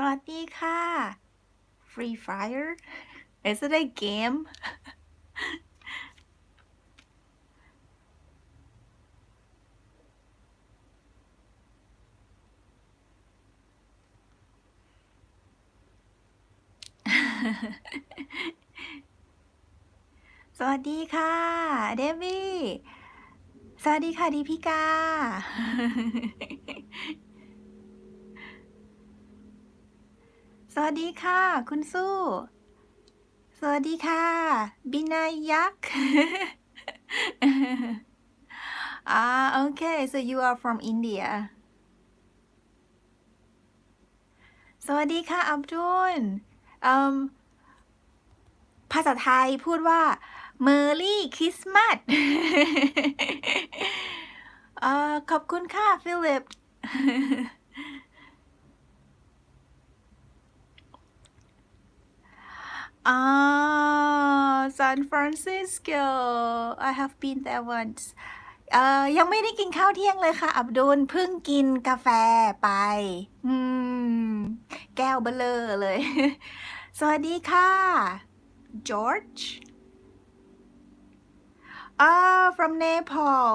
วัสดีค่ะ Free Fire Is it a game สวัสดีค่ะเดวี่สวัสดีค่ะดีพิกา สวัสดีค่ะคุณสู้สวัสดีค่ะบินายักษ์ okay so you are from India สวัสดีค่ะอับดุลภาษาไทยพูดว่า Merry Christmas ขอบคุณค่ะฟิลิป San Francisco I have been there once ยังไม่ได้กินข้าวเที่ยงเลยค่ะอับดุลเพิ่งกินกาแฟไปแก้วเบลอเลย สวัสดีค่ะ George from Nepal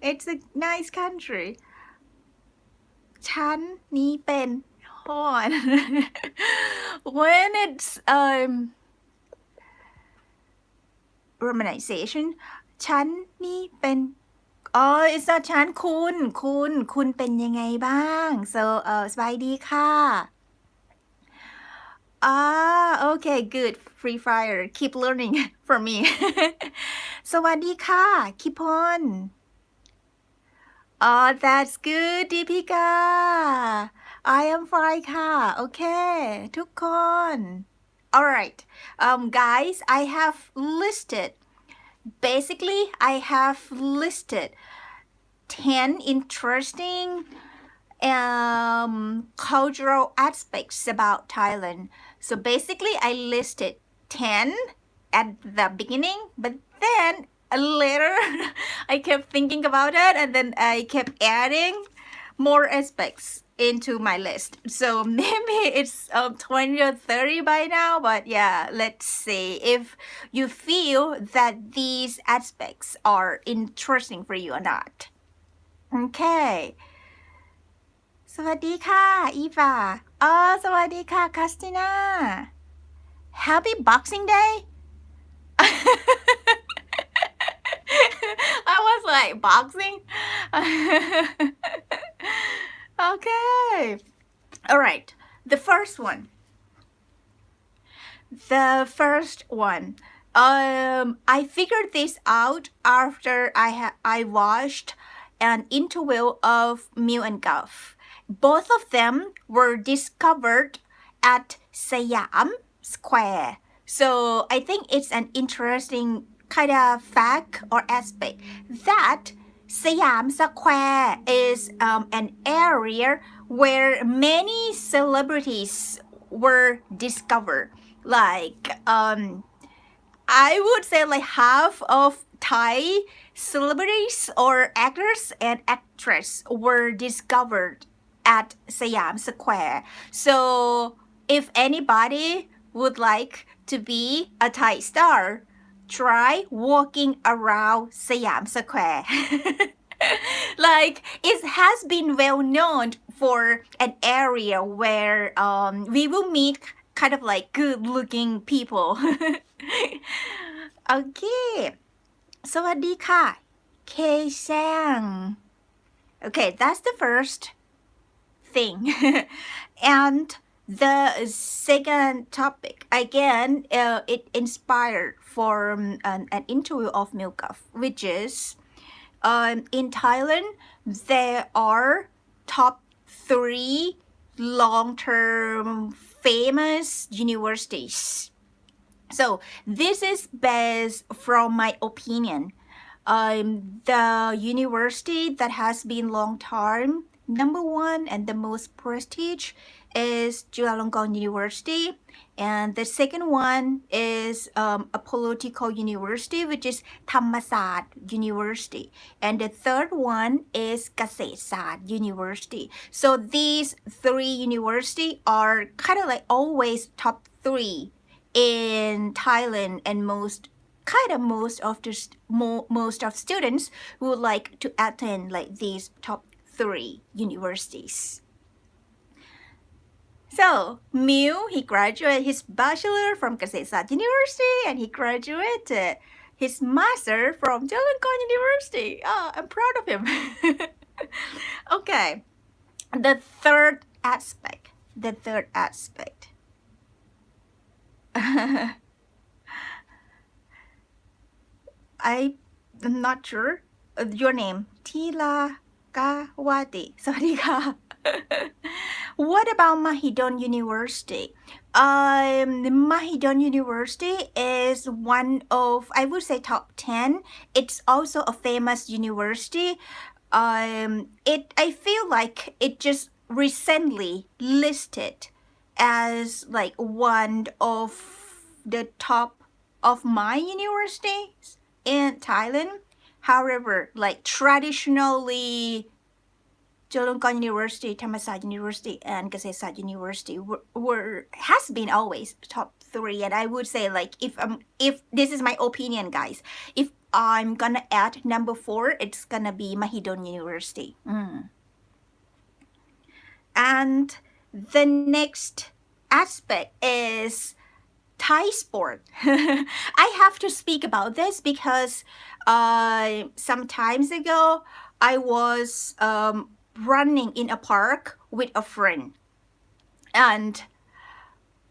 it's a nice country ฉันนี้เป็นon when it's romanization ฉันนี่เป็นit's not ฉันคุณเป็นยังไงบ้าง so สบายดีค่ะ okay good free fire keep learning from me สวัสดีค่ะ keep on that's good ดีพิกา I am fine ค่ะ okay ทุกคน alright guys I have listed basically I have listed 10 interesting cultural aspects about Thailand so basically I listed 10 at the beginning but then later I kept thinking about it and then I kept adding more aspects into my list so maybe it's 20 or 30 by now but yeah let's see if you feel that these aspects are interesting for you or not okay สวัสดีค่ะอีฟาสวัสดีค่ะคาสติน่า Happy Boxing Day I was like boxing okay all right the first one I figured this out after I watched an interview of Mew and Guff both of them were discovered at Sayam Square so I think it's an interesting kind of fact or aspect that Sayam Square is an area where many celebrities were discovered like I would say like half of Thai celebrities or actors and actresses were discovered at Sayam Square so if anybody would like to be a Thai star try walking around Sayam Square like it has been well known for an area where we will meet kind of like good looking people โอเคสวัสดีค่ะ K Sang okay that's the first thing and the second topic again it inspired from an interview of Milkov which is in Thailand there are top 3 long-term famous universities so this is based from my opinion the university that has been long time number one and the most prestige is Chulalongkorn University, and the second one is a political university, which is Thammasat University, and the third one is Kasetsat University. So these three universities are kind of like always top three in Thailand, and most of students would like to attend like these top three universities. So Miu, he graduated his bachelor from Kasetsat University, and he graduated his master from Chulalongkorn University. Oh, I'm proud of him. Okay, the third aspect. I'm not sure. Your name, Tila Kawati. สวัสดีค่ะ What about Mahidol University? Mahidol University is one of, I would say, top 10. It's also a famous university. I feel like it just recently listed as like one of the top of my universities in Thailand. However, like traditionally, Chulalongkorn University, Thammasat University, and Kasetsat University has been always top three. And I would say like if this is my opinion, guys, if I'm gonna add number four, it's gonna be Mahidol University. And the next aspect is Thai sport. I have to speak about this because some times ago I was running in a park with a friend, and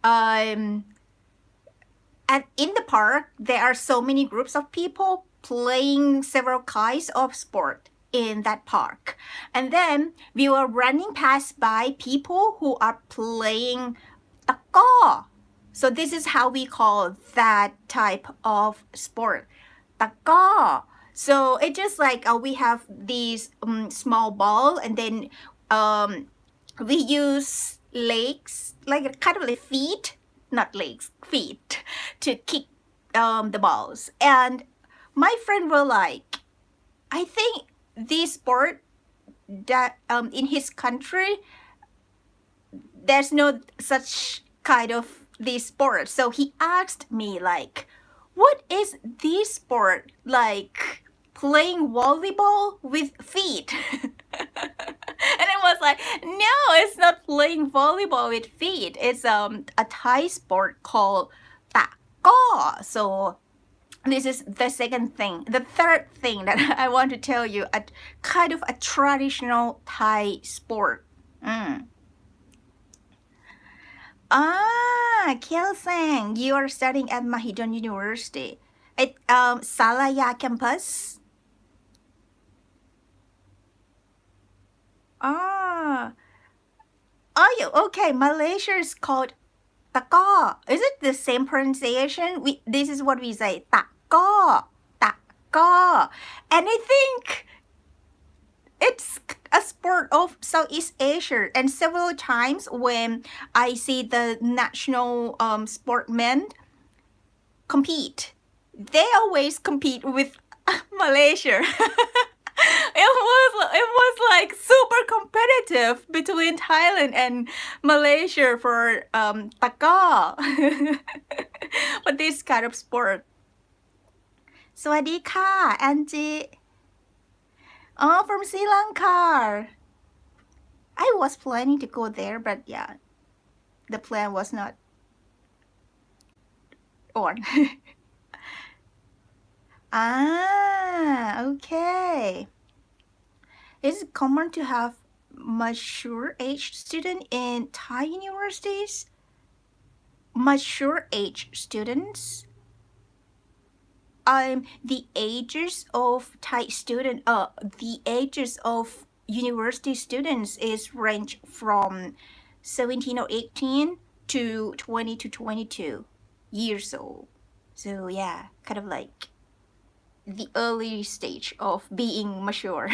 in the park there are so many groups of people playing several kinds of sport in that park, and then we were running past by people who are playing tako. So this is how we call that type of sport, tako. So it's just like we have these small ball, and then we use legs, like kind of like feet, not legs, feet, to kick the balls. And my friend were like, I think this sport that in his country there's no such kind of this sport. So he asked me like, what is this sport, like playing volleyball with feet? And I was like, no, it's not playing volleyball with feet. It's a Thai sport called tako. So this is the second thing. The third thing that I want to tell you, a kind of a traditional Thai sport. Kiel-sang, you are studying at Mahidol University. At Salaya campus. Okay. Malaysia is called tako. Is it the same pronunciation? This is what we say, tako. And I think it's a sport of Southeast Asia, and several times when I see the national sportmen compete, they always compete with Malaysia. It was like super competitive between Thailand and Malaysia for tako. But this kind of sport. สวัสดีค่ะ Angie. Oh, from Sri Lanka. I was planning to go there, but yeah, the plan was not on. Okay. Is it common to have mature age student in Thai universities? Mature age students? The ages of Thai student, the ages of university students is range from 17 or 18 to 20 to 22 years old. So yeah, kind of like the early stage of being mature.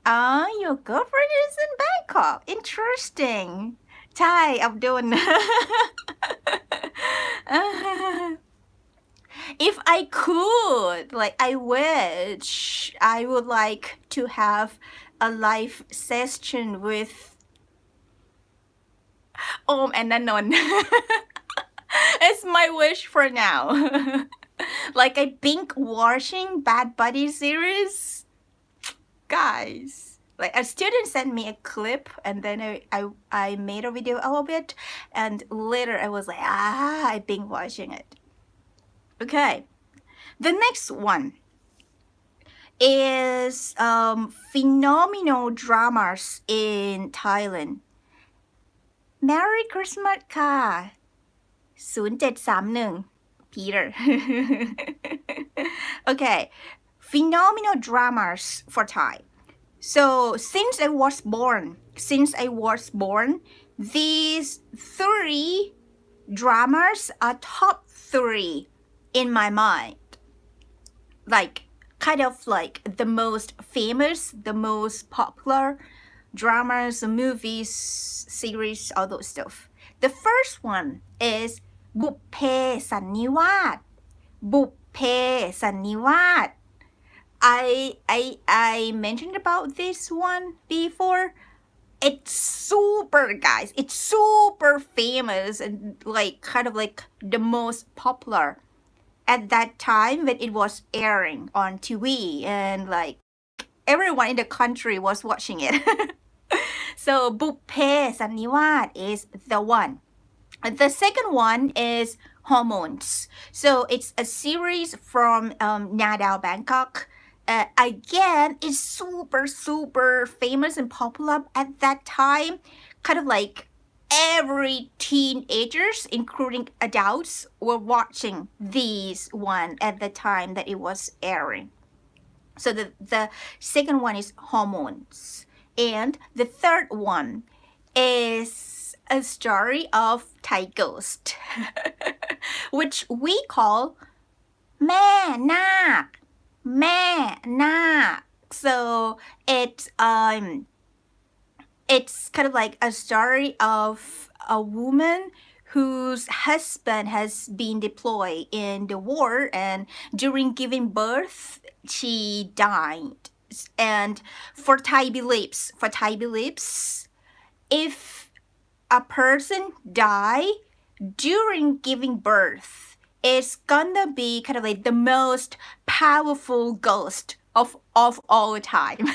Ah, your girlfriend is in Bangkok. Interesting. Thai, Abdul. If I could, like, I wish I would like to have a live session with Om and Nanon. It's my wish for now. Like I binge watching Bad Buddy series. Guys, like a student sent me a clip and then I made a video of it, and later I was like, I binge watching it. Okay, the next one is phenomenal dramas in Thailand. Merry Christmas ค่ะ 0731 Peter. Okay, phenomenal dramas for Thai. So since I was born, these three dramas are top 3 in my mind. Like kind of like the most famous, the most popular dramas, movies, series, all those stuff. The first one is บุพเพสันนิวาส บุพเพสันนิวาส I mentioned about this one before. It's super, guys. It's super famous and like kind of like the most popular at that time when it was airing on TV, and like everyone in the country was watching it. So บุพเพสันนิวาส is the one. The second one is Hormones. So it's a series from Nadao, Bangkok. Again, it's super famous and popular at that time. Kind of like every teenagers, including adults, were watching these one at the time that it was airing. So the second one is Hormones. And the third one is a story of Thai ghost, which we call แม่นาค แม่นาค so it's kind of like a story of a woman whose husband has been deployed in the war, and during giving birth she died. And for Thai beliefs, if a person die during giving birth, it's gonna be kind of like the most powerful ghost of all time.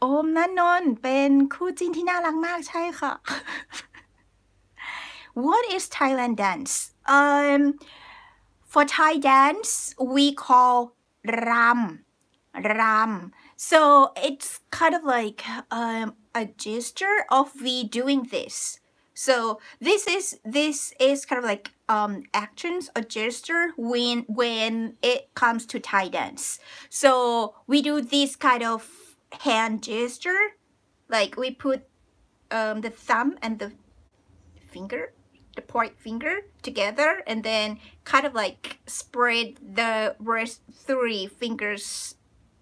โอมณนนท์เป็นคู่จิ้นที่น่ารักมากใช่ค่ะ What is Thailand dance? For Thai dance, we call ram. So it's kind of like a gesture of we doing this. So this is kind of like actions or gesture when it comes to Thai dance. So we do this kind of hand gesture, like we put the thumb and the point finger together, and then kind of like spread the rest 3 fingers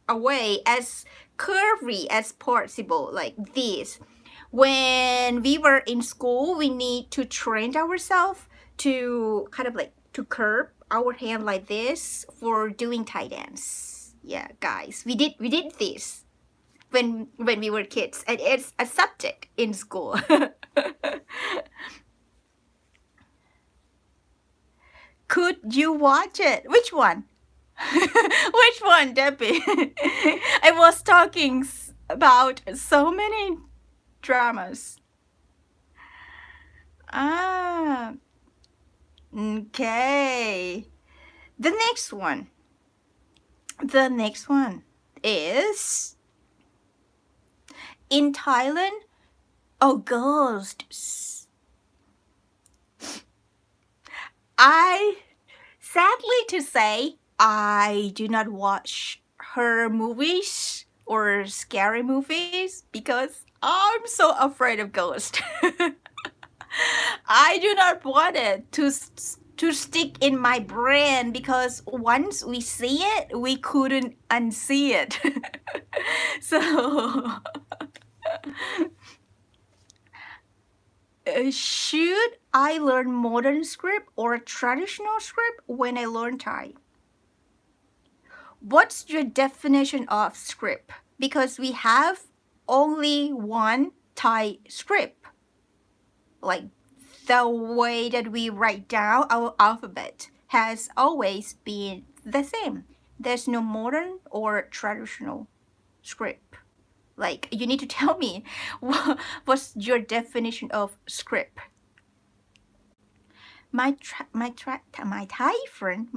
away as curvy as possible, like this. When we were in school, we need to train ourselves to kind of like to curve our hand like this for doing Thai dance. Yeah, guys, we did this when we were kids, and it's a subject in school. Could you watch it? Which one? Which one, Debbie? I was talking about so many dramas. Okay. The next one is in Thailand. Oh, ghosts. Sadly to say, I do not watch horror movies or scary movies because I'm so afraid of ghosts. I do not want it to to stick in my brain because once we see it, we couldn't unsee it. So, should I learn modern script or traditional script when I learn Thai? What's your definition of script? Because we have only one Thai script, like the way that we write down our alphabet has always been the same. There's no modern or traditional script. Like, you need to tell me what's your definition of script. My Thai friend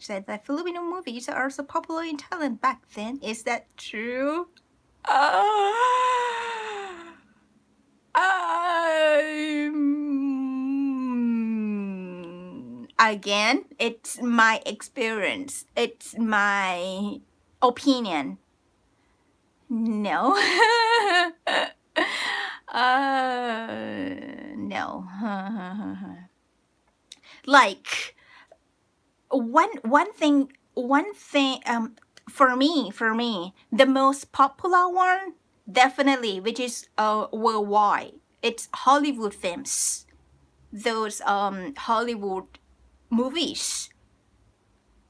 said that Filipino movies are so popular in Thailand back then. Is that true? Again, it's my experience. It's my opinion. No. No. Like one thing for me the most popular one definitely, which is worldwide, it's Hollywood films. Those Hollywood movies,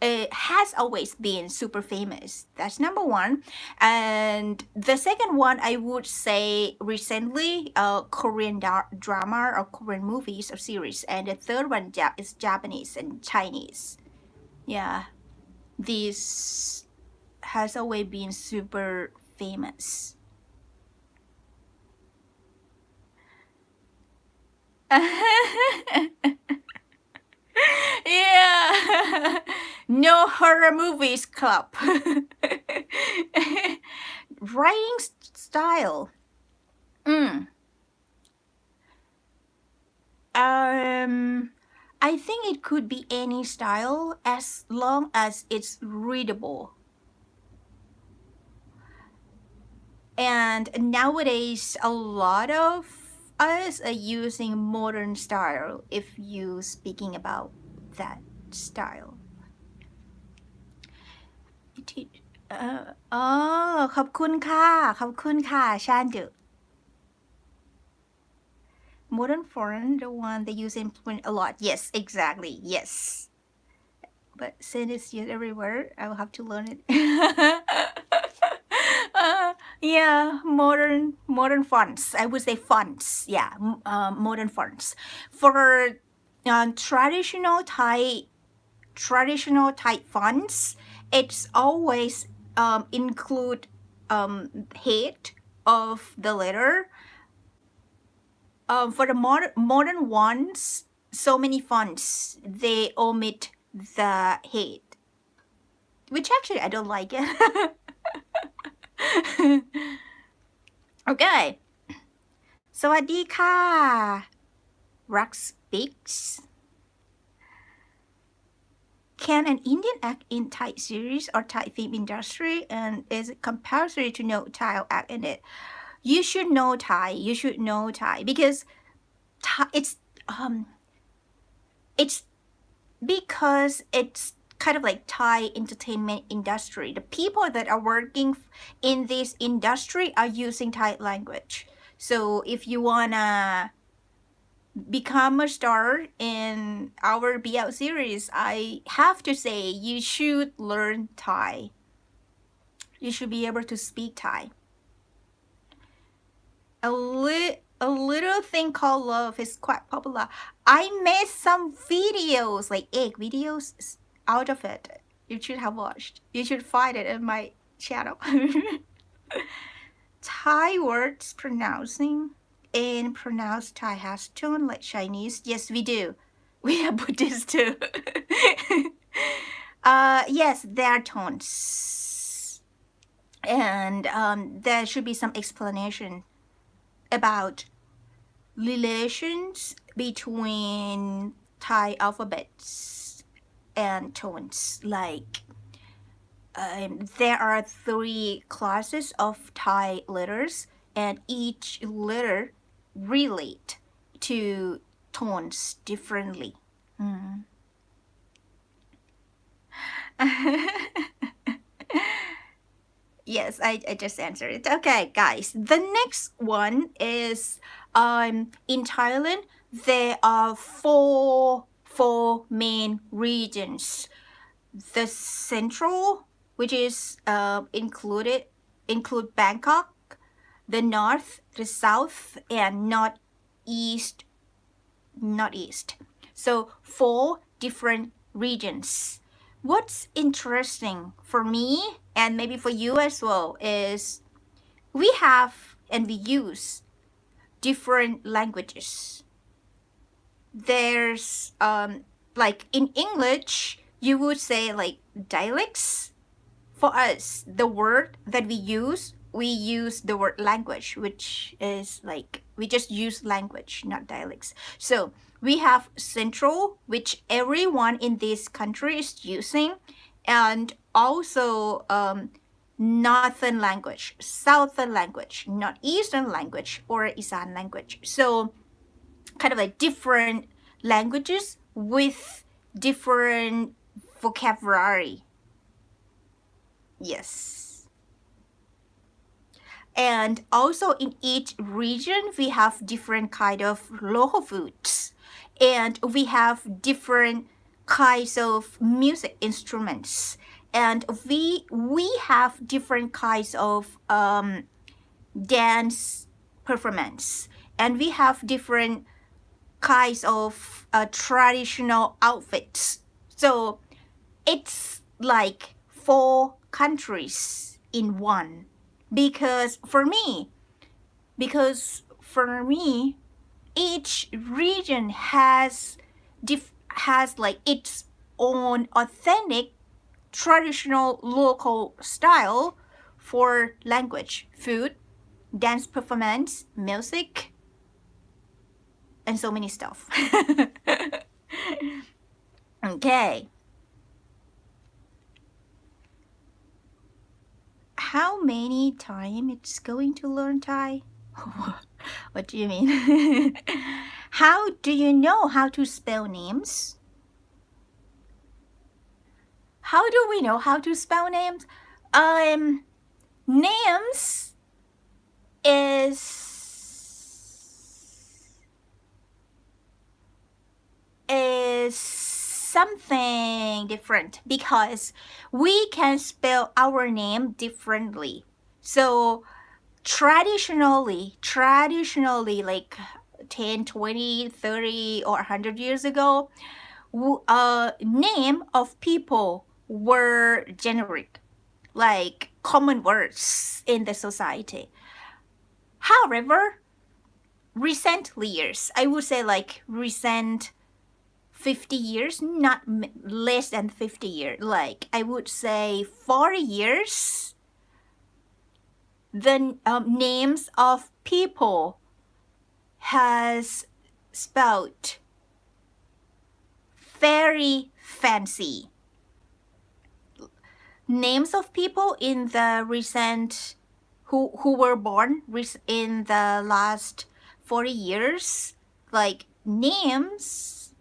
it has always been super famous. That's number one. And the second one, I would say recently, Korean drama or Korean movies or series. And the third one is Japanese and Chinese. Yeah, this has always been super famous. Yeah. No horror movies club. Writing style. I think it could be any style as long as it's readable. And nowadays, a lot of us are using modern style if you speaking about that style. ขอบคุณค่ะชานดู Modern foreign, the one they use in print a lot. Yes, exactly. Yes. But since it's used everywhere, I will have to learn it. Yeah, modern fonts. I would say fonts. Yeah, modern fonts. For traditional Thai fonts, it's always include head of the letter. For the modern ones, so many fonts, they omit the head, which actually I don't like it. Okay. สวัสดีค่ะ Rock speaks. Can an Indian act in Thai series or Thai film industry, and is it compulsory to know Thai or act in it? You should know Thai. You should know Thai because Thai, it's because it's kind of like Thai entertainment industry. The people that are working in this industry are using Thai language. So if you wanna become a star in our BL series, I have to say you should learn Thai. You should be able to speak Thai. A little thing called love is quite popular. I made some videos, like egg videos out of it. You should have watched. You should find it in my channel. Thai words pronouncing and pronounce Thai has tone like Chinese. Yes, we do. We are Buddhist too. Yes, there are tones. And there should be some explanation about relations between Thai alphabets and tones. Like there are 3 classes of Thai letters, and each letter relate to tones differently. Mm. Yes, I just answered it. Okay, guys. The next one is in Thailand there are four main regions. The central, which is include Bangkok, the north, the south, and northeast. So four different regions. What's interesting for me and maybe for you as well is we have and we use different languages. There's like in English you would say like dialects. For us, the word that we use the word language, which is like we just use language, not dialects. So we have central, which everyone in this country is using, and also northern language, southern language, northeastern language, or Isan language. So kind of like different languages with different vocabulary. Yes. And also in each region, we have different kind of local foods. And we have different kinds of music instruments. And we have different kinds of dance performance. And we have different kinds of traditional outfits. So it's like four countries in one. Because for me, each region has like its own authentic traditional local style for language, food, dance performance, music, and so many stuff. Okay. How many time it's going to learn Thai? What do you mean? How do you know how to spell names? How do we know how to spell names? Names is something different because we can spell our name differently. So traditionally like 10, 20, 30 or 100 years ago, name of people were generic, like common words in the society. However, recent years, I would say like recent 50 years, not less than 50 years, like I would say 40 years, the names of people has spelled very fancy. Names of people in the recent who were born in the last 40 years, like names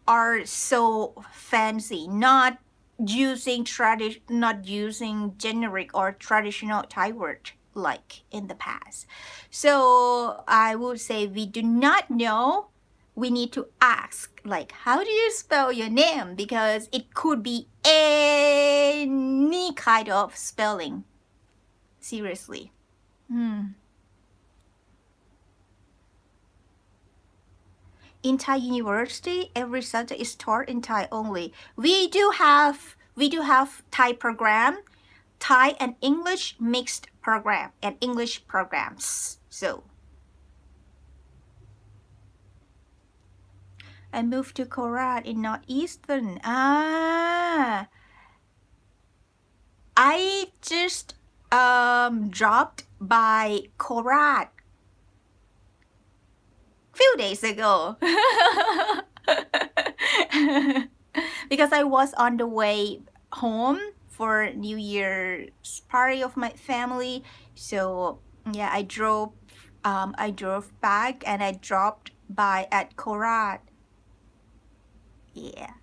are so fancy, not using generic or traditional Thai word like in the past. So I would say we do not know. We need to ask like how do you spell your name, because it could be any kind of spelling. Seriously. In Thai university, every subject is taught in Thai only. We do have Thai program, Thai and English mixed program, and English programs. So I moved to Korat in northeastern. I just dropped by Korat few days ago. Because I was on the way home for New Year's party of my family. So yeah, I drove back and I dropped by at Korat. Yeah,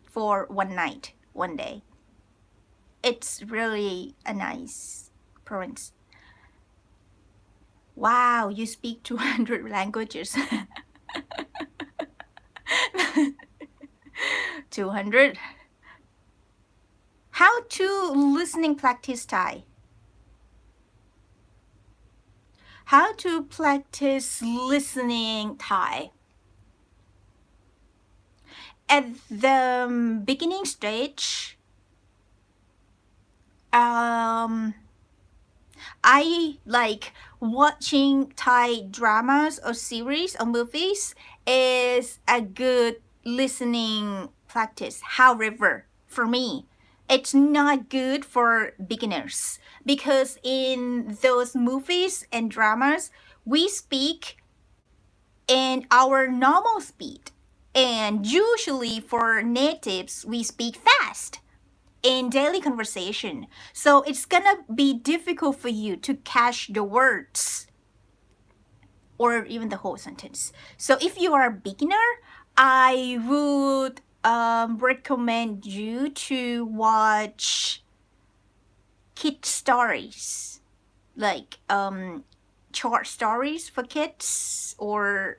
for one night, one day. It's really a nice province. Wow, you speak 200 languages. 200. How to listening practice Thai? How to practice listening Thai? At the beginning stage, I like watching Thai dramas or series or movies is a good listening practice. However, for me, it's not good for beginners because in those movies and dramas, we speak in our normal speed. And usually for natives, we speak fast in daily conversation. So it's gonna be difficult for you to catch the words or even the whole sentence. So if you are a beginner, I would recommend you to watch kid stories, like short stories for kids or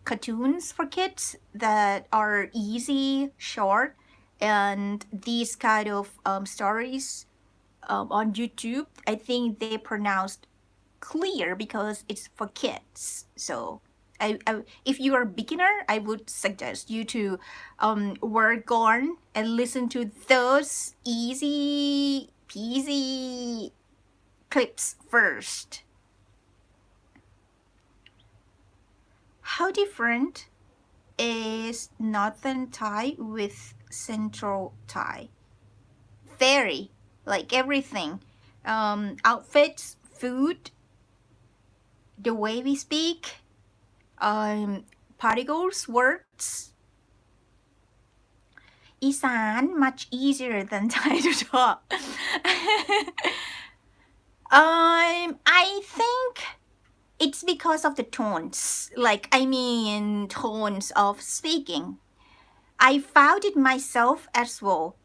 cartoons for kids that are easy, short, and these kind of stories on YouTube, I think they pronounced clear because it's for kids. So if you are a beginner, I would suggest you to work on and listen to those easy peasy clips first. How different is Northern Thai with Central Thai? Very, like everything. Outfits, food, the way we speak, particles, words. อีสาน much easier than Thai to talk. I think it's because of the tones. Like, I mean, tones of speaking. I found it myself as well,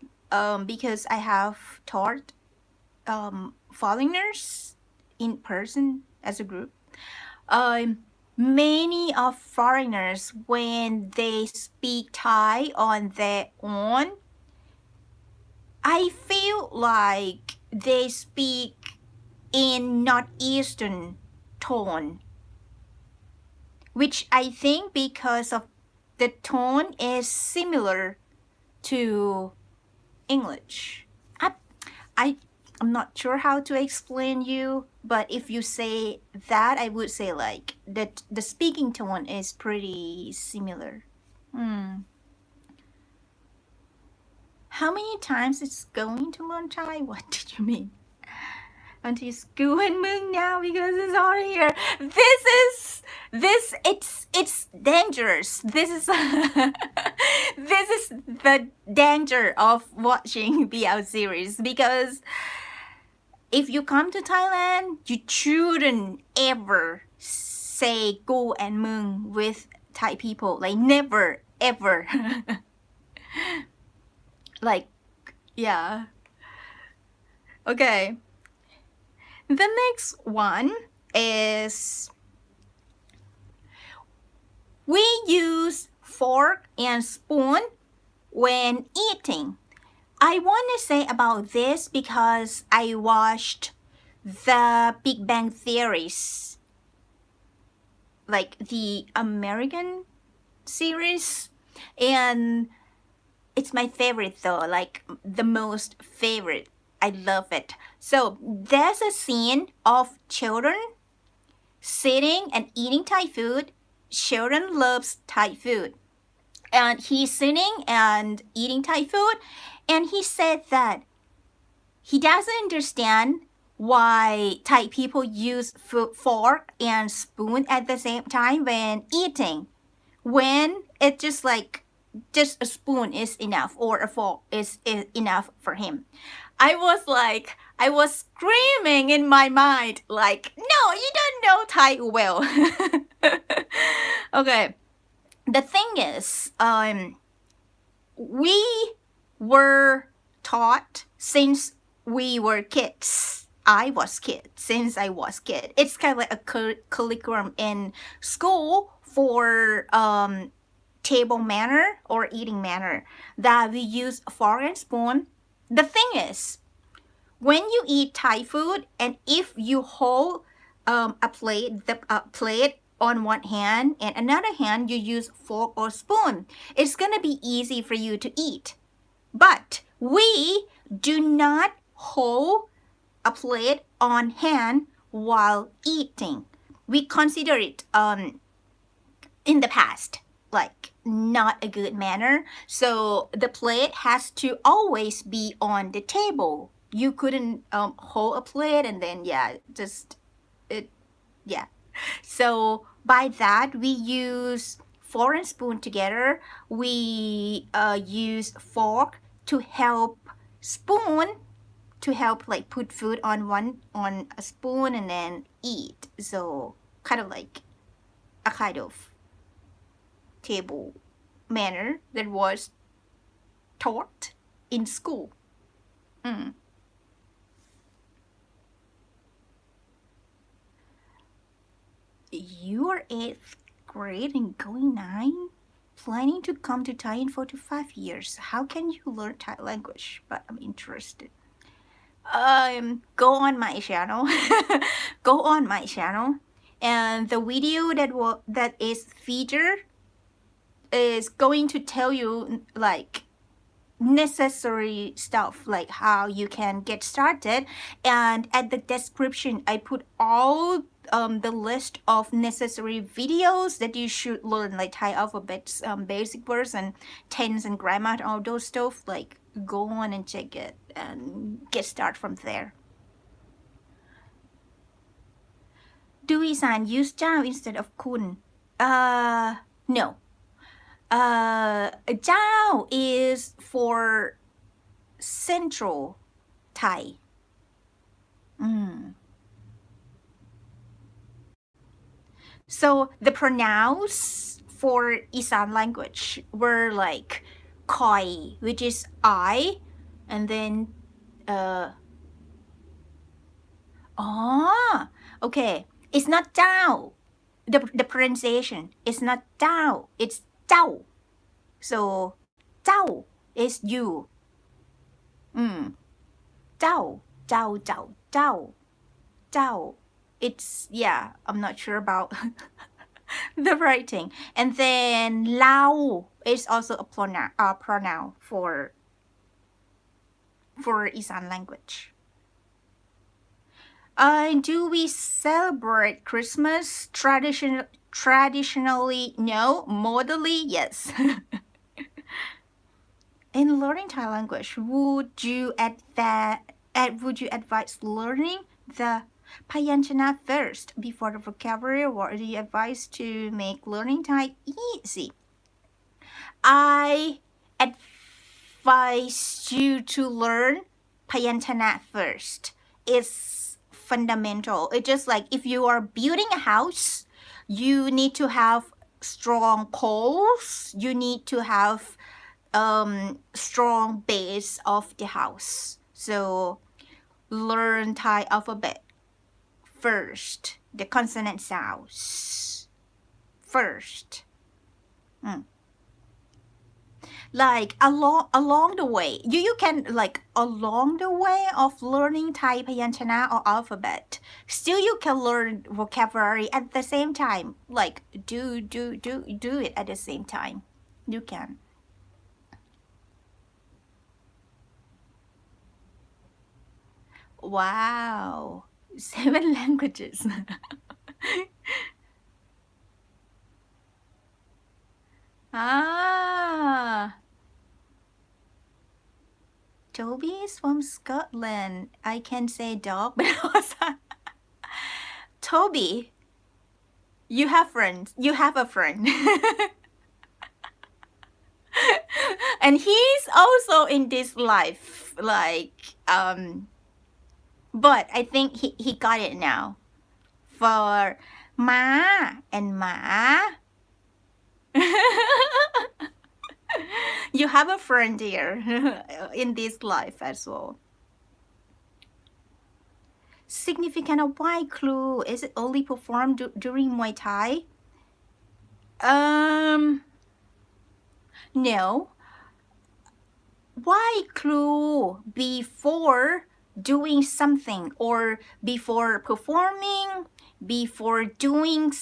because I have taught foreigners in person as a group. Many of foreigners, when they speak Thai on their own, I feel like they speak in northeastern tone, which I think because of the tone is similar to English. I'm not sure how to explain you, but if you say that, I would say like the speaking tone is pretty similar. How many times it's going to learn Thai? What did you mean? Until school and Mung now because it's all here. It's dangerous. This is this is the danger of watching BL series because if you come to Thailand, you shouldn't ever say go and Mung with Thai people. Like never ever. Like yeah. Okay. The next one is we use fork and spoon when eating. I want to say about this because I watched the Big Bang Theories, like the American series, and it's my favorite though, like the most favorite. I love it. So there's a scene of children sitting and eating Thai food. Children loves Thai food. And he's sitting and eating Thai food. And he said that he doesn't understand why Thai people use fork and spoon at the same time when eating. When it's just a spoon is enough or a fork is enough for him. I was screaming in my mind like, no, you don't know Thai well. Okay. the thing is, we were taught since we were kids. I was kid since I was kid. It's kind of like a curriculum in school for table manner or eating manner that we use fork and spoon. The thing is, when you eat Thai food and if you hold a plate, the plate on one hand and another hand you use fork or spoon, it's gonna be easy for you to eat. But we do not hold a plate on hand while eating. We consider it in the past like not a good manner. So the plate has to always be on the table. You couldn't hold a plate and then just it yeah. So by that we use fork and spoon together. We use fork to help spoon to help like put food on a spoon and then eat. So kind of like a kind of table manner that was taught in school. Mm. You are 8th grade and going 9? Planning to come to Thai in 4 to 5 years. How can you learn Thai language? But I'm interested. Go on my channel. Go on my channel. And the video that is featured is going to tell you like necessary stuff like how you can get started, and at the description I put all the list of necessary videos that you should learn like Thai alphabets, basic words and tense and grammar, all those stuff. Like go on and check it and get started from there. Do อีสาน use เจ้า instead of คุณ no. เจ้า is for central Thai. So the pronouns for Isan language were like koi, which is I, and then okay, it's not เจ้า. The pronunciation is not เจ้า, it's เจ้า. So เจ้า is you. เจ้า เจ้า เจ้า เจ้า เจ้า. It's I'm not sure about the writing. And then เรา is also a pronoun for Isan language. Do we celebrate Christmas traditionally? No. Modally, yes. In learning Thai language, would you advise learning the Payanchana first before the vocabulary, or do you advise to make learning Thai easy? I advise you to learn Payanchana first. It's fundamental. It's just like if you are building a house, you need to have strong poles. You need to have strong base of the house. So learn Thai alphabet first, the consonant sounds first. Like along the way, you can like along the way of learning Thai Payanchana or alphabet, still you can learn vocabulary at the same time. Like do it at the same time. You can. Wow, 7 languages. Toby is from Scotland. I can say dog, but also Toby, you have friends. You have a friend. And he's also in this life, like but I think he got it now. For ma and ma, You have a friend here in this life as well. Significant of why clue? Is it only performed during Muay Thai? Um, no. Why clue before doing something or before performing, before doing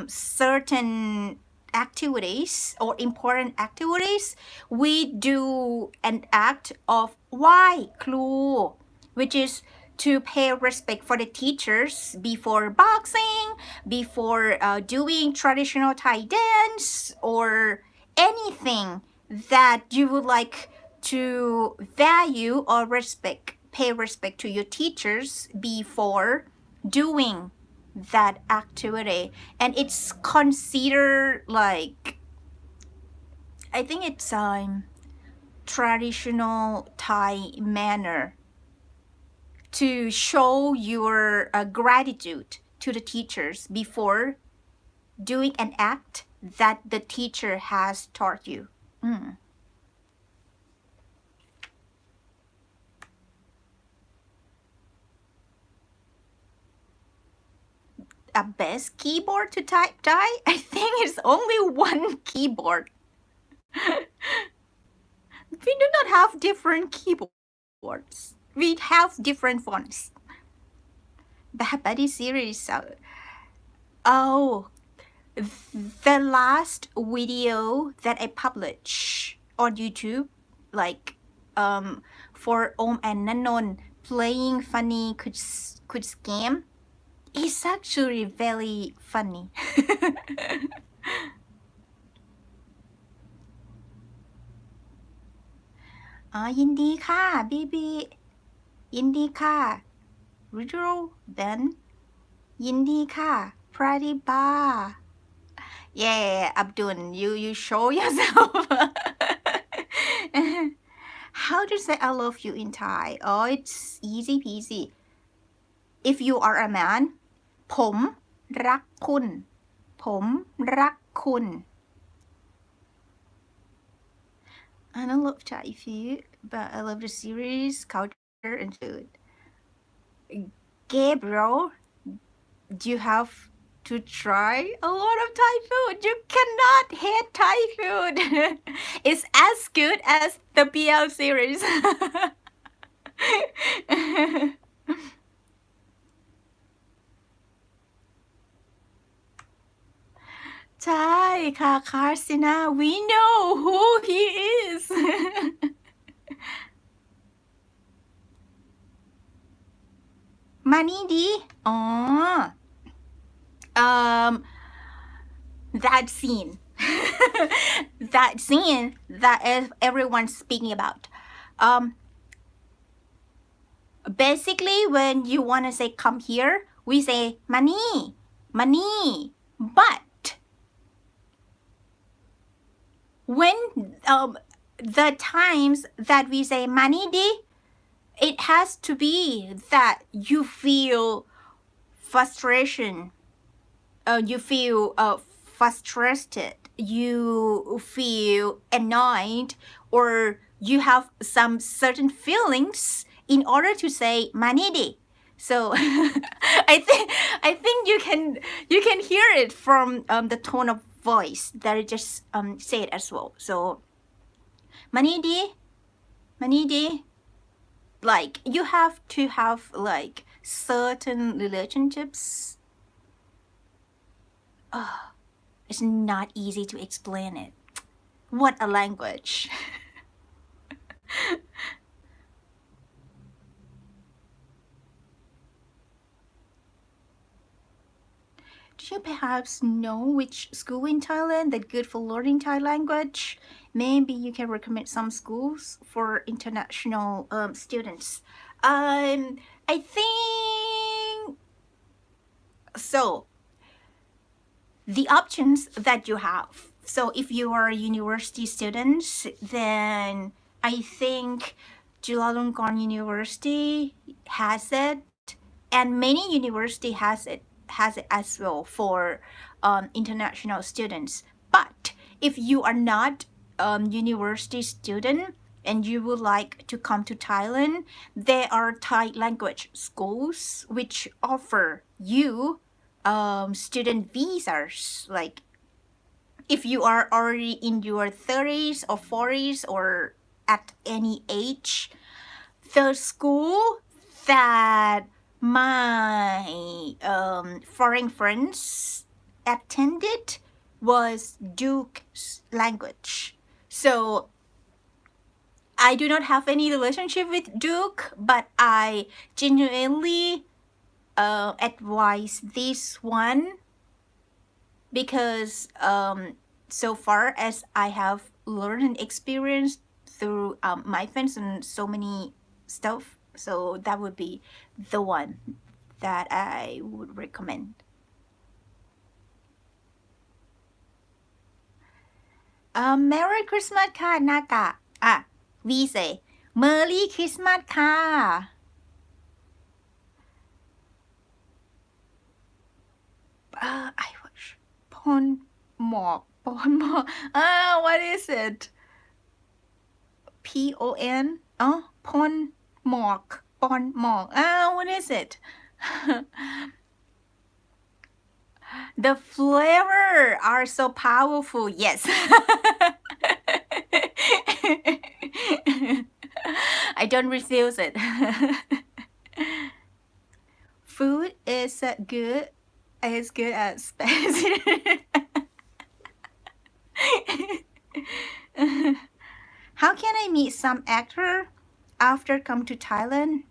certain activities or important activities, we do an act of why clue, which is to pay respect for the teachers before boxing, before doing traditional Thai dance or anything that you would like to value or respect, pay respect to your teachers before doing that activity. And it's considered like, I think it's traditional Thai manner to show your gratitude to the teachers before doing an act that the teacher has taught you. A best keyboard to type Thai? I think it's only one keyboard. We do not have different keyboards. We have different fonts. Bad Buddy series. Oh, the last video that I published on YouTube, like for Om and Nanon playing funny could scam, is actually very funny. อ๋อยินดีค่ะบีบียินดีค่ะ Riddle Ben ยินดีค่ะ Pratibha Yeah, Abdul, you show yourself. How to say I love you in Thai? Oh, it's easy peasy. If you are a man, ผมรักคุณผมรักคุณ I don't love Thai food, but I love the series, culture, and food. Gabriel, you have to try a lot of Thai food. You cannot hate Thai food. It's as good as the BL series. ใช่ค่ะคาร์ซินา we know who he is มานี่ดีอ๋อ that scene that scene that everyone's speaking about basically when you want to say come here we say money money but when the times that we say money di it has to be that you feel frustration you feel frustrated you feel annoyed or you have some certain feelings in order to say manidi so I think you can hear it from the tone of voice that I just said as well so manidi manidi like you have to have like certain relationships it's not easy to explain it what a language do you perhaps know which school in Thailand that good for learning Thai language? Maybe you can recommend some schools for international students. I think so. The options that you have. So if you are university students, then I think Chulalongkorn University has it, and many university has it as well for international students. But if you are not university student and you would like to come to Thailand, there are Thai language schools which offer you student visas. Like if you are already in your 30s or 40s or at any age, the school that my foreign friends attended was Duke's language. So I do not have any relationship with Duke, but I genuinely advise this one because so far as I have learned and experienced through my friends and so many stuff, so that would be the one that I would recommend. Merry Christmas ค่ะนากะwe say Merry Christmas ค่ะ I watch Pon Mok what is it Pon Pon Mok what is it The flavor are so powerful. Yes. I don't refuse it. Food is good as spicy. How can I meet some actor after come to Thailand?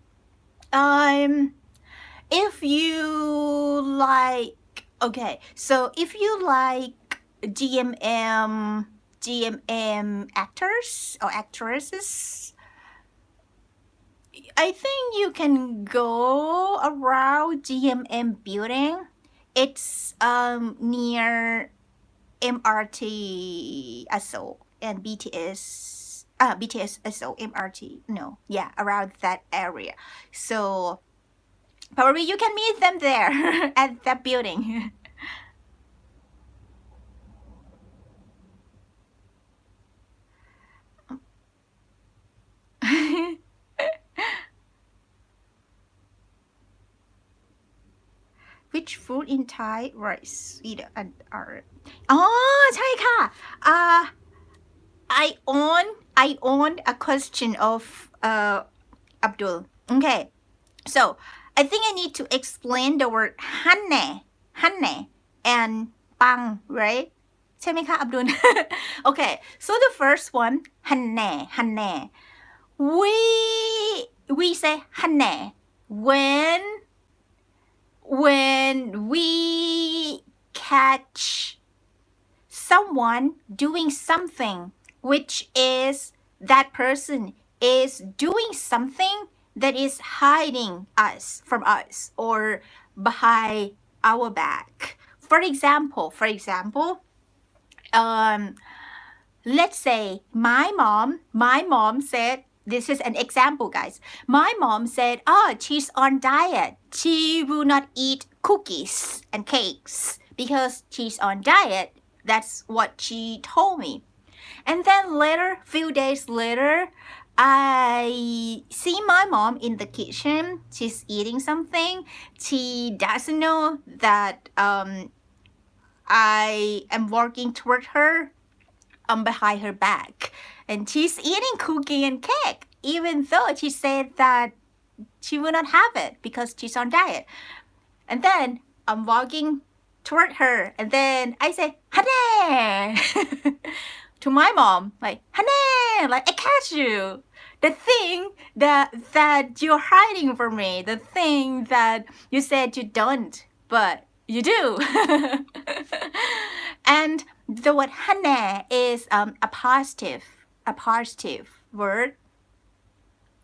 If you like, okay, so if you like GMM actors or actresses, I think you can go around GMM building. It's near MRT Aso and BTS Aso MRT. No, yeah, around that area. So probably you can meet them there at that building. Which food in Thai rice either and are ใช่ค่ะ I own a question of Abdul. Okay, so I think I need to explain the word hanne and pang, right? ใช่ไหมคะ Abdul? Okay, so the first one hanne. We say hanne when we catch someone doing something which is that person is doing something that is hiding us from us or behind our back. For example, let's say my mom said, this is an example, guys. My mom said, she's on diet. She will not eat cookies and cakes because she's on diet. That's what she told me. And then later, few days later, I see my mom in the kitchen. She's eating something. She doesn't know that I am working toward her behind her back. And she's eating cookie and cake, even though she said that she will not have it because she's on diet. And then I'm walking toward her, and then I say, Hane! to my mom, like, Hane! Like, I catch you! The thing that you're hiding from me, the thing that you said you don't, but you do. And the word hane is a positive word.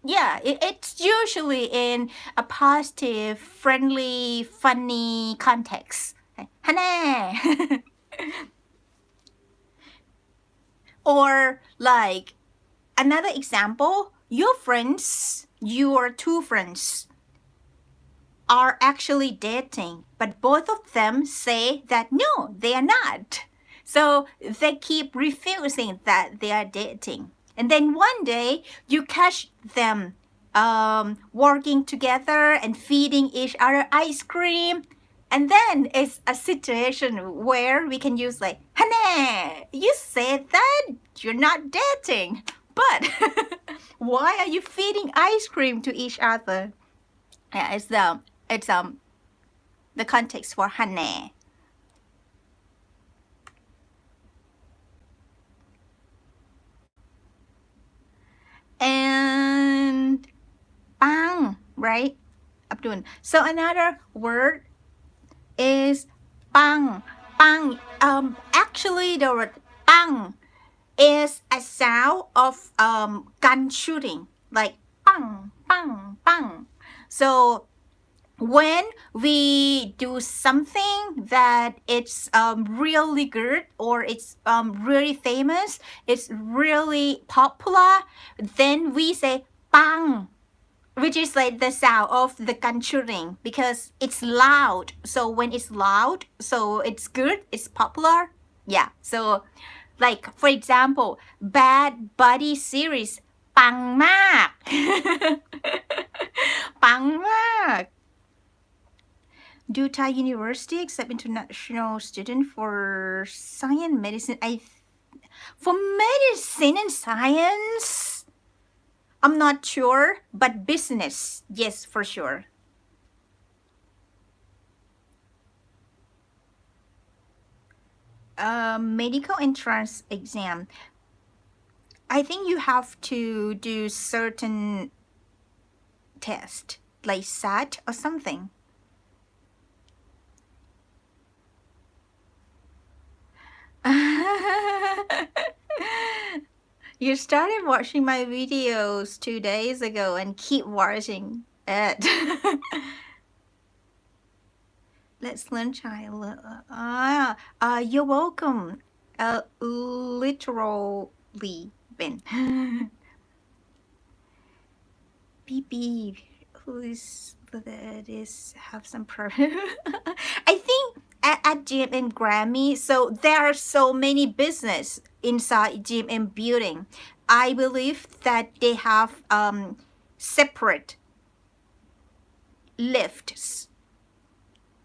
Yeah, it's usually in a positive, friendly, funny context. Hane. Or like another example, your two friends are actually dating, but both of them say that no, they are not. So they keep refusing that they are dating. And then one day you catch them working together and feeding each other ice cream. And then it's a situation where we can use like, honey, you said that you're not dating, but why are you feeding ice cream to each other? Yeah, it's the context for honey. And bang, right? Abdul. So another word is bang. Bang. Actually, the word bang is a sound of gun shooting, like bang, bang, bang. So when we do something that it's really good or it's really famous, it's really popular, then we say bang, which is like the sound of the gun shooting because it's loud. So when it's loud, so it's good, it's popular. Yeah. So like for example, Bad Buddy series ปังมาก ปังมาก Do Thai University accept international student for science, medicine? For medicine and science, I'm not sure, but business, yes, for sure. Medical entrance exam. I think you have to do certain test, like SAT or something. You started watching my videos 2 days ago and keep watching it. Let's learn Thai. You're welcome. Literally, Ben. BB, who is that is have some problem. I think at GMM Grammy, so there are so many business inside GMM building. I believe that they have separate lifts.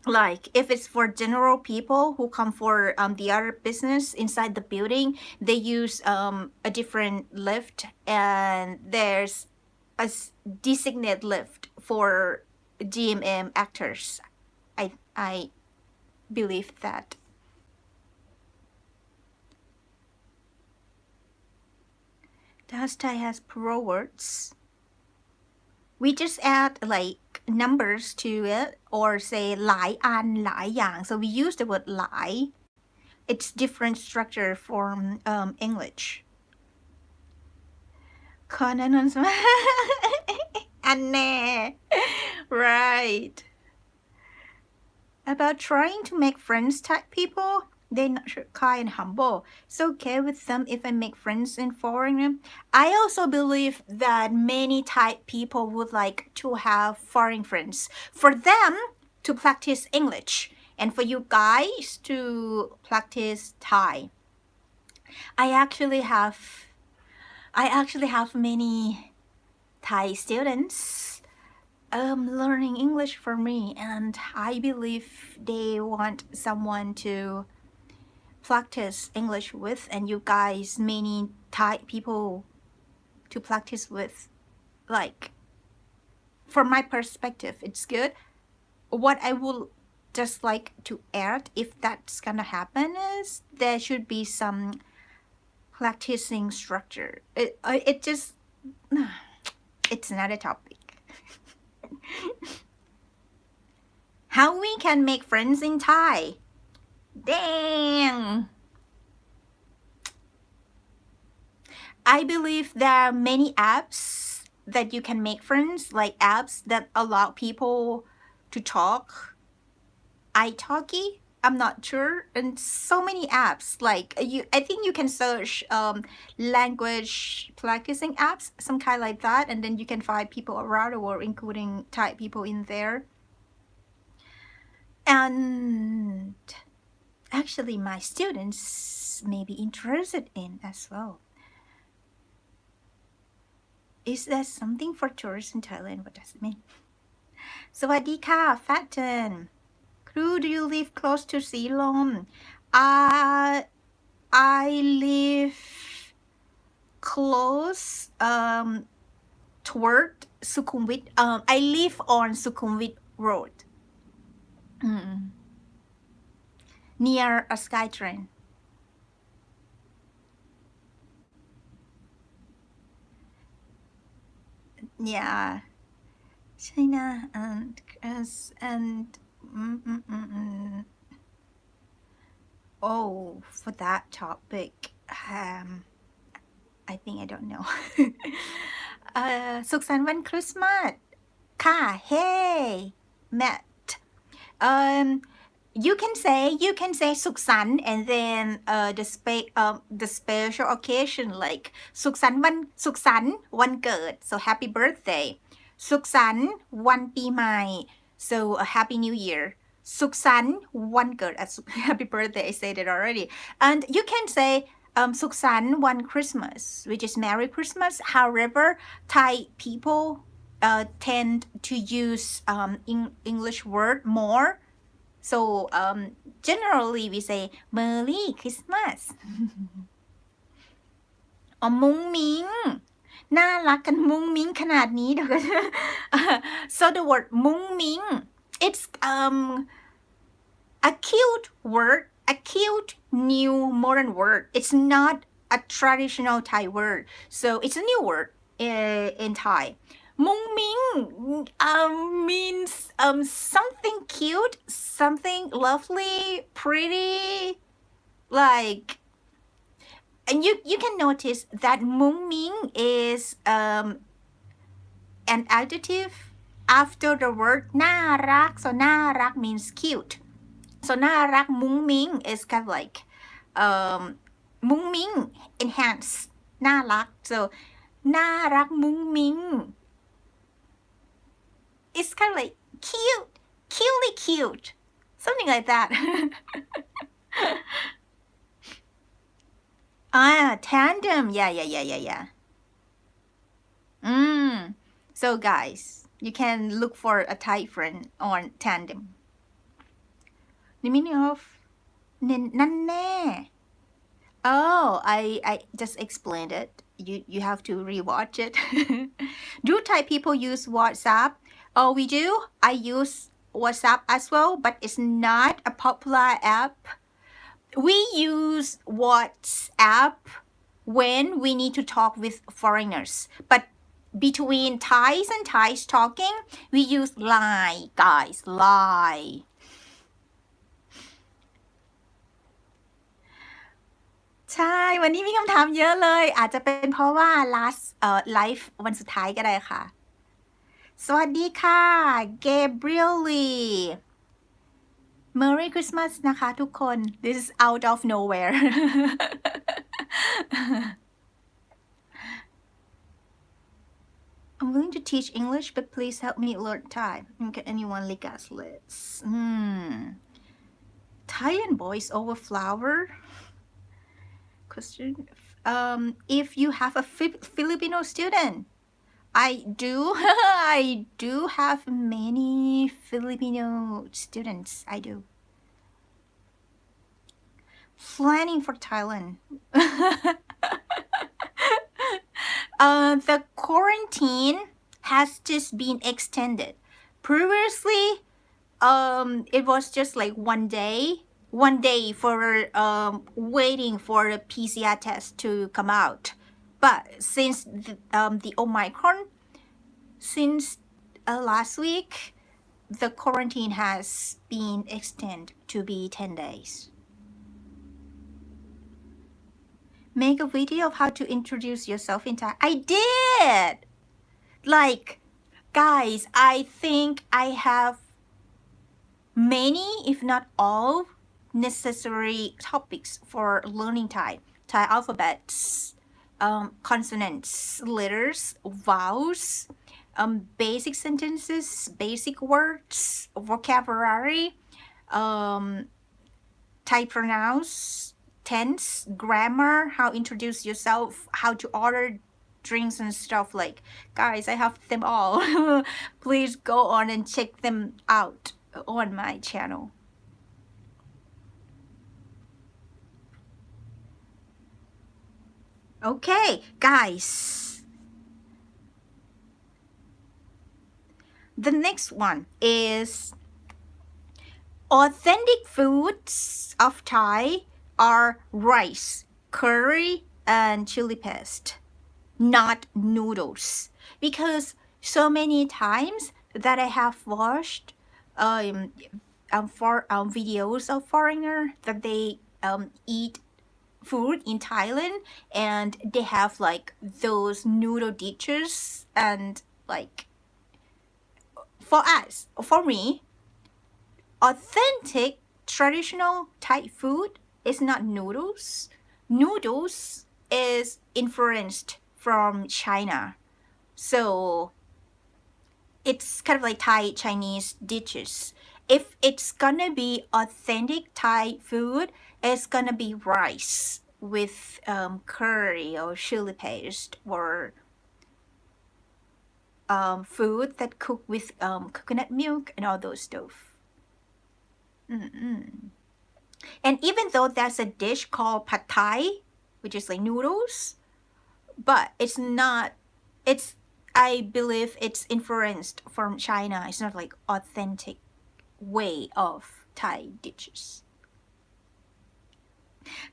Like if it's for general people who come for the other business inside the building, they use a different lift, and there's a designated lift for GMM actors. I believe that. Does Thai has plural words? We just add like numbers to it or say หลายอันหลายอย่าง so we use the word หลาย. It's different structure from English. ขอแนะนำสมัคร อันแน่ right. About trying to make friends type people, they're not shy and humble. It's okay with them if I make friends in foreigner. I also believe that many Thai people would like to have foreign friends for them to practice English and for you guys to practice Thai. I actually have many Thai students learning English for me, and I believe they want someone to practice English with, and you guys many Thai people to practice with. Like from my perspective, it's good. What I would just like to add, if that's gonna happen, is there should be some practicing structure. It just it's another topic. How we can make friends in Thai? Dang! I believe there are many apps that you can make friends, like apps that allow people to talk. italki, I'm not sure, and so many apps. Like I think you can search language practicing apps, some kind like that, and then you can find people around the world, including Thai people in there. And actually my students may be interested in as well. Is there something for tourists in Thailand? What does it mean? สวัสดีค่ะ Fatten. Crew, do you live close to Silom? I live close toward Sukhumvit. I live on Sukhumvit Road. Near a SkyTrain. Yeah. China and oh, for that topic, I think I don't know. สุขสันต์วันคริสต์มาสค่ะ Hey Matt. You can say สุขสันต์ and then the special occasion like สุขสันต์วันเกิด so happy birthday สุขสันต์วันปีใหม่ so a happy new year สุขสันต์วันเกิด happy birthday I said it already and you can say สุขสันต์วัน Christmas which is Merry Christmas. However, Thai people tend to use English word more, so generally we say Merry Christmas. อ๋อมุ้งมิ้งน่ารักกันมุ้งมิ้งขนาดนี้เดี๋ยวก็ so the word มุ้งมิ้ง it's a cute word, a cute new modern word. It's not a traditional Thai word, so it's a new word in Thai. Mung Ming means something cute, something lovely, pretty, like, and you can notice that Mung Ming is an adjective after the word น่ารัก so น่ารัก means cute. So น่ารักมุ้งมิ้ง is kind of like มุ้งมิ้ง enhance น่ารัก so น่ารักมุ้งมิ้ง it's kind of like cute, something like that. Tandem, yeah. So guys, you can look for a Thai friend on Tandem. The meaning of นั่นแน่ oh I just explained it. You have to rewatch it. Do Thai people use WhatsApp? Oh, we do. I use WhatsApp as well, but it's not a popular app. We use WhatsApp when we need to talk with foreigners, but between Thais and Thais talking, we use Line, guys, Line. ใช่วันนี้มีคำถามเยอะเลยอาจจะเป็นเพราะว่า last live วันสุดท้ายก็ได้ค่ะสวัสดีค่ะ Gabriel Lee Merry Christmas นะคะทุกคน This is out of nowhere. I'm willing to teach English but please help me learn Thai. Okay, anyone like us? Let's Thailand boys over flower question. If you have a Filipino student, I do have many Filipino students. I do. Planning for Thailand. The quarantine has just been extended. Previously, it was just like one day for waiting for the PCR test to come out. But since the Omicron, since last week, the quarantine has been extended to be 10 days. Make a video of how to introduce yourself in Thai. I did! Like, guys, I think I have many, if not all, necessary topics for learning Thai. Thai alphabets, consonants, letters, vowels, basic sentences, basic words, vocabulary, Thai pronouns, tense, grammar, how introduce yourself, how to order drinks and stuff. Like, guys, I have them all. Please go on and check them out on my channel. Okay, guys. The next one is authentic foods of Thai are rice, curry, and chili paste, not noodles. Because so many times that I have watched for videos of foreigner that they eat food in Thailand, and they have like those noodle dishes, and like for me, authentic traditional Thai food is not noodles. Noodles is influenced from China. So it's kind of like Thai Chinese dishes. If it's gonna be authentic Thai food, it's gonna be rice with curry or chili paste, or food that cook with coconut milk and all those stuff. And even though there's a dish called pad thai, which is like noodles, but it's not, it's, I believe it's influenced from China. It's not like authentic way of Thai dishes.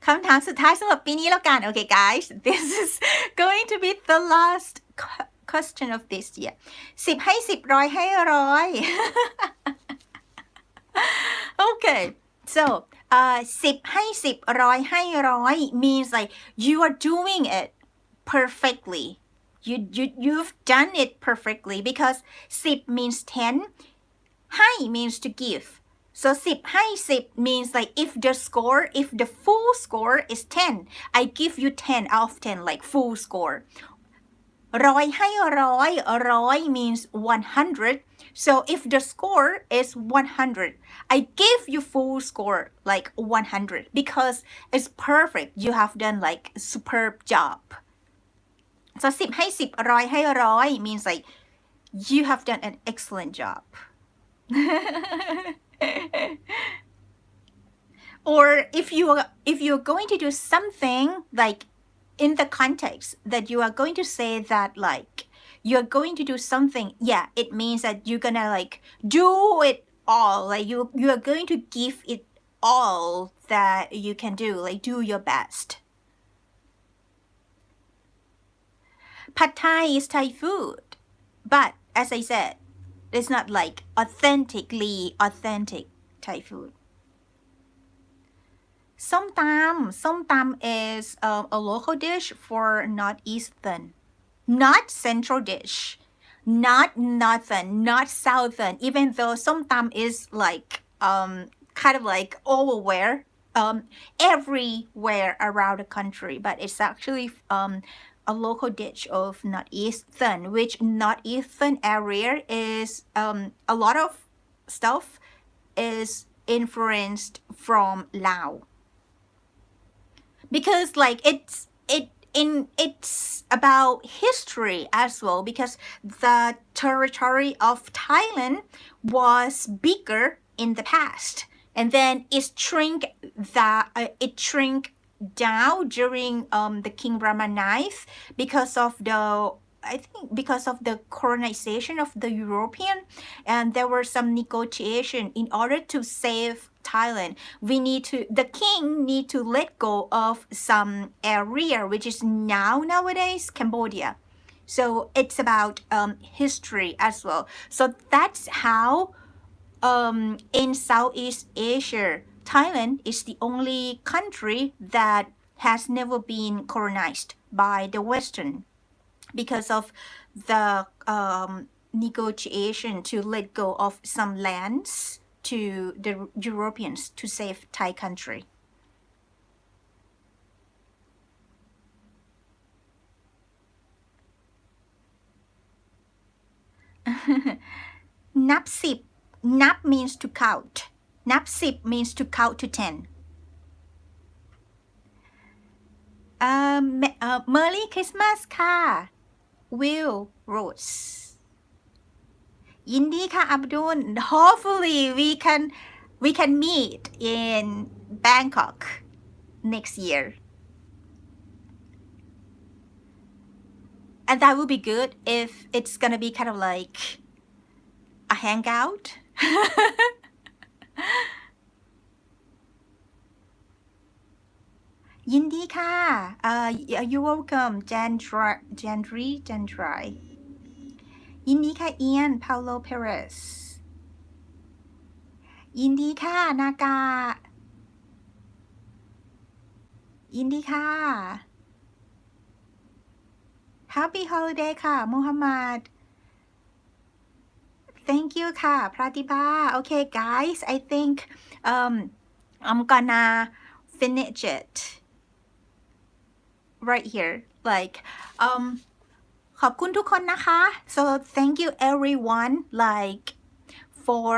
คำถามสุดท้ายสำหรับปีนี้แล้วกัน Okay guys, this is going to be the last question of this year. 10ให้10 100ให้100 Okay, so 10ให้10 100ให้100 means like you are doing it perfectly. You've done it perfectly, because 10 means 10, ให้ means to give. So 10ให้10 means like if the full score is 10, I give you 10 out of 10, like full score. 100ให้100 means 100. So if the score is 100, I give you full score like 100, because it's perfect. You have done like a superb job. So 10ให้10 100ให้100 means like you have done an excellent job. Or if you're going to do something like in the context that you are going to say that like you're going to do something, yeah, it means that you're gonna like do it all, like you are going to give it all that you can do, like do your best. Pad Thai is Thai food, but as I said, it's not like authentically authentic Thai food. Som tam is a local dish for northeastern, not central dish, not northern, not southern, even though som tam is like kind of like everywhere around the country, but it's actually a local dish of northeastern, which northeastern area is a lot of stuff is influenced from Laos, because like it's about history as well, because the territory of Thailand was bigger in the past, and then it shrink down during the King Brahma IX because of the colonization of the European, and there were some negotiation in order to save Thailand. The king need to let go of some area which is nowadays Cambodia. So it's about history as well. So that's how in Southeast Asia, Thailand is the only country that has never been colonized by the Western, because of the negotiation to let go of some lands to the Europeans to save Thai country. นับ 10 นับ means to count. นับ 10 means to count to 10. Merry Christmas ค่ะ Will Rose ยินดีค่ะอับดุล Hopefully we can meet in Bangkok next year and that would be good if it's gonna be kind of like a hangout ยินดีค่ะyou're welcome Jandry ยินดีค่ะเอียน Paulo Perez ยินดีค่ะนากายินดีค่ะ Happy Holiday ค่ะมูฮัมหมัด Thank you ค่ะพระติบา Okay guys I think I'm gonna finish it right here like ขอบคุณทุกคนนะคะ so thank you everyone like for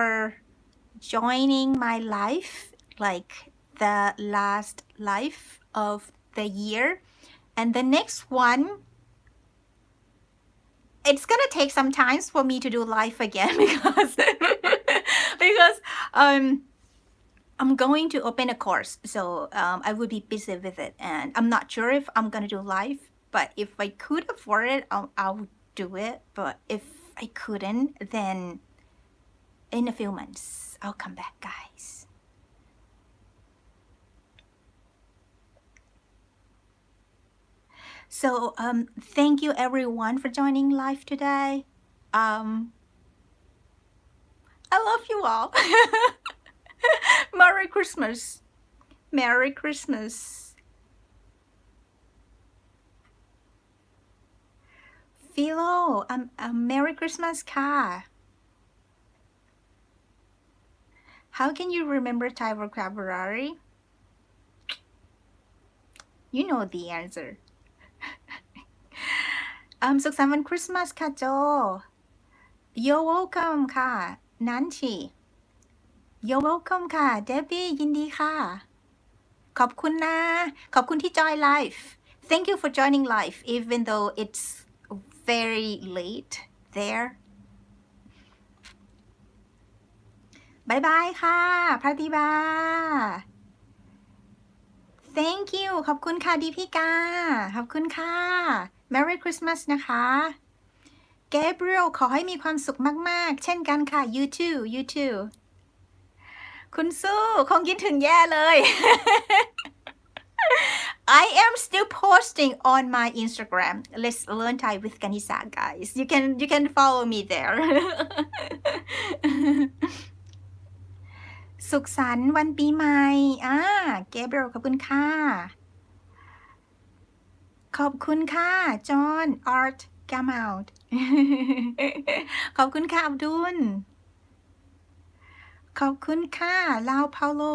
joining my life like the last life of the year and the next one it's gonna take some time for me to do live again because I'm going to open a course so I will be busy with it and I'm not sure if I'm gonna do live but if I could afford it I'll do it but if I couldn't then in a few months I'll come back guys so thank you everyone for joining live today I love you all Merry Christmas Merry Christmas Philo Merry Christmas ค่ะ How can you remember Thai vocabulary? You know the answer สุขสันต์วันคริสต์มาสค่ะโจ You're welcome ค่ะ Nancy You're welcome ค่ะ Debbie ยินดีค่ะ ขอบคุณนะ ขอบคุณที่ join live Thank you for joining live even though it's very late there บายบายค่ะพระติบา Thank you ขอบคุณค่ะดีพี่กา ขอบคุณค่ะ Merry Christmas นะคะ Gabriel ขอให้มีความสุขมากๆ เช่นกันค่ะ You too You too คุณสู้คงคิดถึงแย่เลย I am still posting on my Instagram Let's Learn Thai with Kanitsa guys you can follow me there สุขสันต์วันปีใหม่Gabriel ขอบคุณค่ะ ขอบคุณค่ะ John Art Gamout ขอบคุณค่ะอับดุล ขอบคุณค่ะ Lao Paulo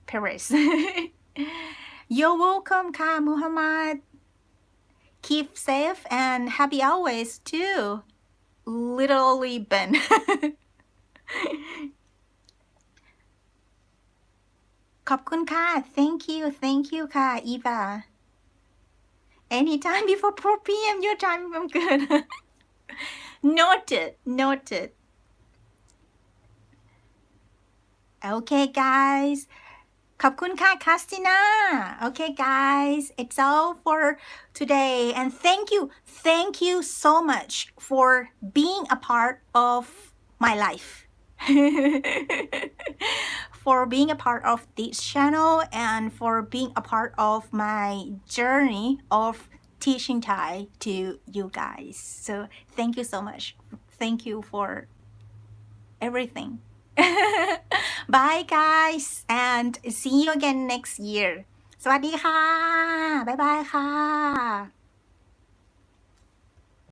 Perez You're welcome ค่ะ Muhammad Keep safe and happy always too Literally Ben ขอบคุณค่ะ Thank you ค่ะ Eva Anytime before 4 p.m. your time I'm good Noted Okay guys ขอบคุณค่ะ Castina Okay guys it's all for today and thank you so much for being a part of my life for being a part of this channel and for being a part of my journey of teaching Thai to you guys so thank you so much thank you for everything bye guys and see you again next year สวัสดีค่ะบ๊ายบายค่ะ